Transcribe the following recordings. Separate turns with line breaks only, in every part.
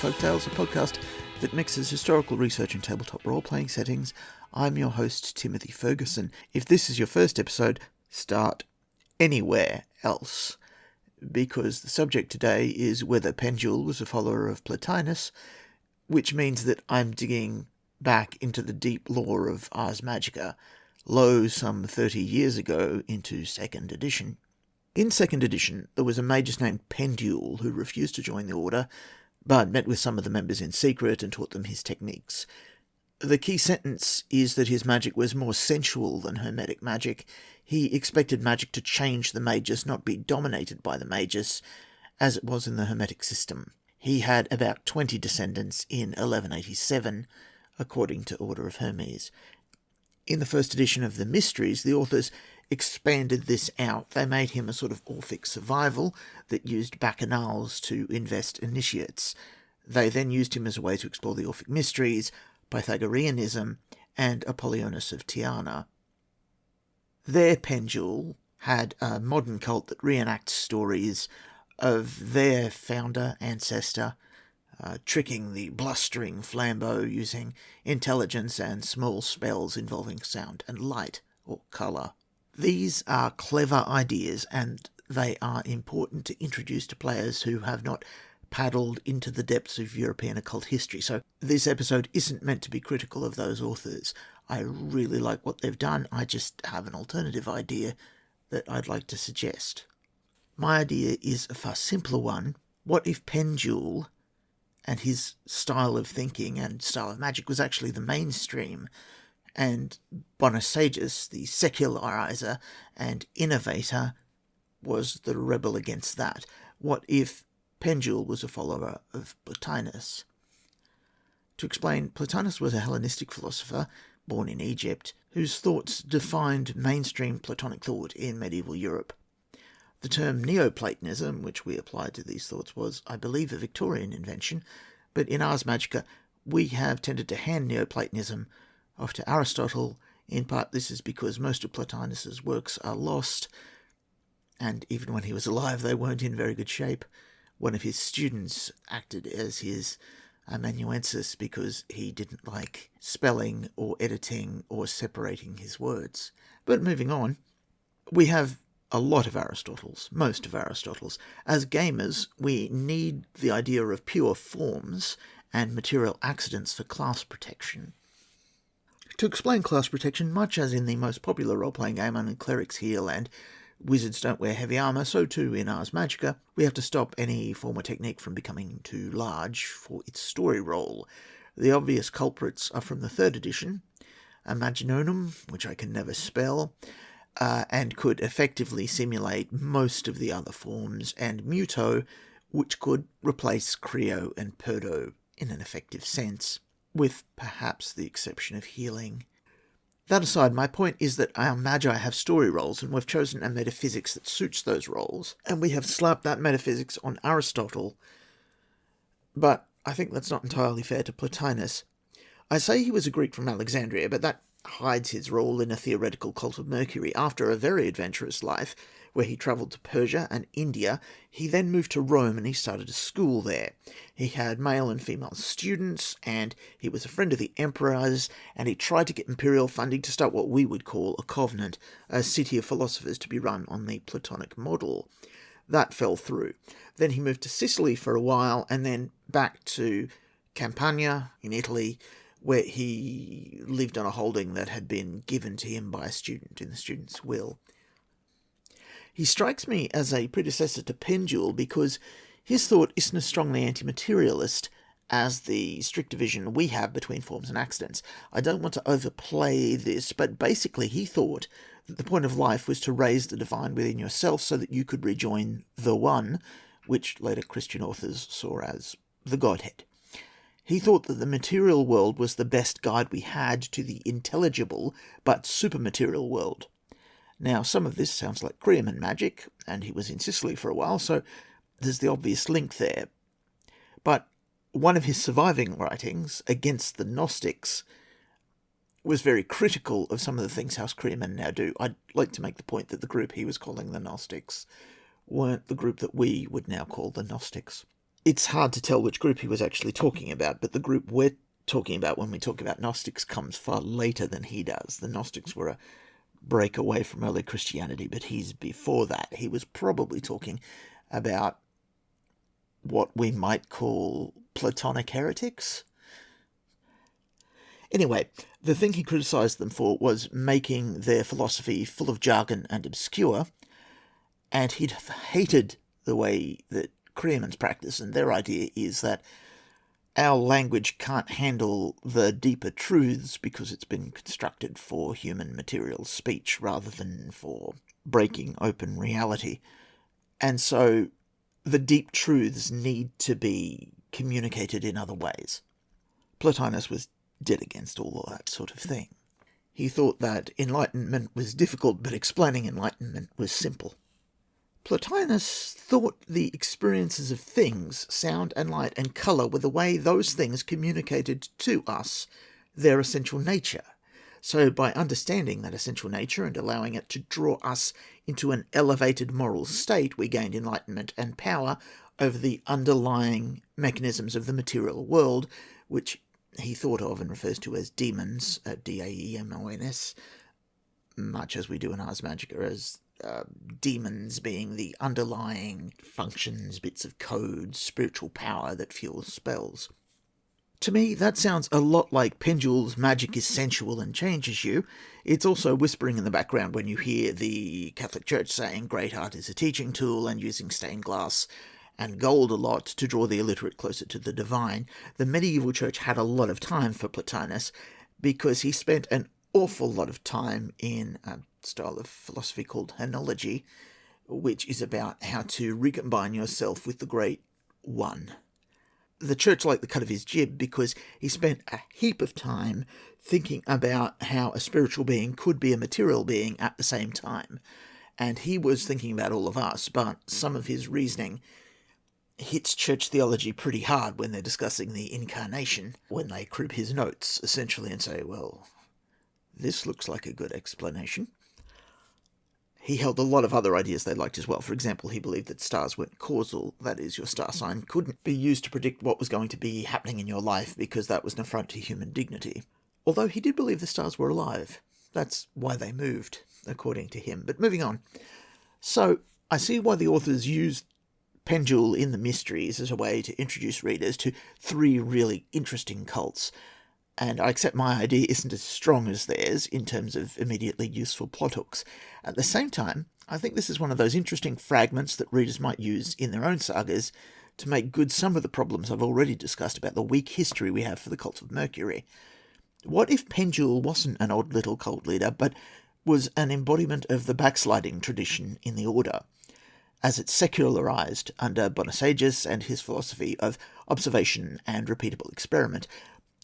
Folktales, a podcast that mixes historical research and tabletop role-playing settings. I'm your host, Timothy Ferguson. If this is your first episode, start anywhere else, because the subject today is whether Pendule was a follower of Plotinus, which means that I'm digging back into the deep lore of Ars Magica, some 30 years ago into 2nd edition. In 2nd edition, there was a magus named Pendule who refused to join the order, but met with some of the members in secret and taught them his techniques. The key sentence is that his magic was more sensual than hermetic magic. He expected magic to change the magus, not be dominated by the magus, as it was in the hermetic system. He had about 20 descendants in 1187, according to Order of Hermes. In the first edition of the Mysteries, the authors expanded this out. They made him a sort of Orphic survival that used bacchanals to invest initiates. They then used him as a way to explore the Orphic mysteries, Pythagoreanism, and Apollonius of Tyana. Their Pendule had a modern cult that reenacts stories of their founder, ancestor, tricking the blustering Flambeau using intelligence and small spells involving sound and light or colour. These are clever ideas, and they are important to introduce to players who have not paddled into the depths of European occult history. So this episode isn't meant to be critical of those authors. I really like what they've done. I just have an alternative idea that I'd like to suggest. My idea is a far simpler one. What if Pendule and his style of thinking and style of magic was actually the mainstream, and Bonasagus, the secularizer and innovator, was the rebel against that? What if Pendule was a follower of Plotinus? To explain, Plotinus was a Hellenistic philosopher born in Egypt, whose thoughts defined mainstream Platonic thought in medieval Europe. The term Neoplatonism, which we applied to these thoughts, was, I believe, a Victorian invention, but in Ars Magica we have tended to hand Neoplatonism off to Aristotle. In part, this is because most of Plotinus's works are lost, and even when he was alive, they weren't in very good shape. One of his students acted as his amanuensis because he didn't like spelling or editing or separating his words. But moving on, we have a lot of Aristotles, most of Aristotle's. As gamers, we need the idea of pure forms and material accidents for class protection. To explain class protection, much as in the most popular role-playing game, only clerics heal and wizards don't wear heavy armour, so too in Ars Magica, we have to stop any form or technique from becoming too large for its story role. The obvious culprits are from the 3rd edition, Imaginonum, which I can never spell, and could effectively simulate most of the other forms, and Muto, which could replace Creo and Perdo in an effective sense, with perhaps the exception of healing. That aside, my point is that our Magi have story roles, and we've chosen a metaphysics that suits those roles, and we have slapped that metaphysics on Aristotle. But I think that's not entirely fair to Plotinus. I say he was a Greek from Alexandria, but that hides his role in a theoretical cult of Mercury. After a very adventurous life, where he travelled to Persia and India, he then moved to Rome and he started a school there. He had male and female students, and he was a friend of the emperors, and he tried to get imperial funding to start what we would call a covenant, a city of philosophers to be run on the Platonic model. That fell through. Then he moved to Sicily for a while, and then back to Campania in Italy, where he lived on a holding that had been given to him by a student in the student's will. He strikes me as a predecessor to Pendule because his thought isn't as strongly anti-materialist as the strict division we have between forms and accidents. I don't want to overplay this, but basically he thought that the point of life was to raise the divine within yourself so that you could rejoin the One, which later Christian authors saw as the Godhead. He thought that the material world was the best guide we had to the intelligible but supermaterial world. Now, some of this sounds like Creaman magic, and he was in Sicily for a while, so there's the obvious link there. But one of his surviving writings, Against the Gnostics, was very critical of some of the things House Creaman now do. I'd like to make the point that the group he was calling the Gnostics weren't the group that we would now call the Gnostics. It's hard to tell which group he was actually talking about, but the group we're talking about when we talk about Gnostics comes far later than he does. The Gnostics were a break away from early Christianity, but he's before that. He was probably talking about what we might call Platonic heretics. Anyway, the thing he criticised them for was making their philosophy full of jargon and obscure, and he'd hated the way that Creamans practice, and their idea is that our language can't handle the deeper truths because it's been constructed for human material speech rather than for breaking open reality. And so the deep truths need to be communicated in other ways. Plotinus was dead against all of that sort of thing. He thought that enlightenment was difficult, but explaining enlightenment was simple. Plotinus thought the experiences of things, sound and light and colour, were the way those things communicated to us their essential nature. So by understanding that essential nature and allowing it to draw us into an elevated moral state, we gained enlightenment and power over the underlying mechanisms of the material world, which he thought of and refers to as demons, Daemons, much as we do in Ars Magica, as demons being the underlying functions, bits of code, spiritual power that fuels spells. To me, that sounds a lot like Pendule's magic is sensual and changes you. It's also whispering in the background when you hear the Catholic Church saying great art is a teaching tool and using stained glass and gold a lot to draw the illiterate closer to the divine. The medieval church had a lot of time for Plotinus because he spent an awful lot of time in a style of philosophy called henology, which is about how to recombine yourself with the Great One. The church liked the cut of his jib because he spent a heap of time thinking about how a spiritual being could be a material being at the same time. And he was thinking about all of us, but some of his reasoning hits church theology pretty hard when they're discussing the incarnation, when they crib his notes, essentially, and say, well, this looks like a good explanation. He held a lot of other ideas they liked as well. For example, he believed that stars weren't causal, that is, your star sign couldn't be used to predict what was going to be happening in your life because that was an affront to human dignity. Although he did believe the stars were alive. That's why they moved, according to him. But moving on. So, I see why the authors used Pendule in the Mysteries as a way to introduce readers to three really interesting cults. And I accept my idea isn't as strong as theirs in terms of immediately useful plot hooks. At the same time, I think this is one of those interesting fragments that readers might use in their own sagas to make good some of the problems I've already discussed about the weak history we have for the cult of Mercury. What if Pendule wasn't an odd little cult leader, but was an embodiment of the backsliding tradition in the order, as it secularized under Bonasagus and his philosophy of observation and repeatable experiment?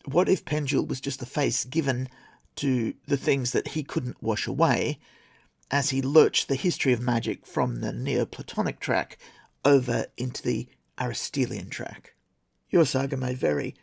What if Pendule was just the face given to the things that he couldn't wash away as he lurched the history of magic from the Neoplatonic track over into the Aristotelian track? Your saga may vary.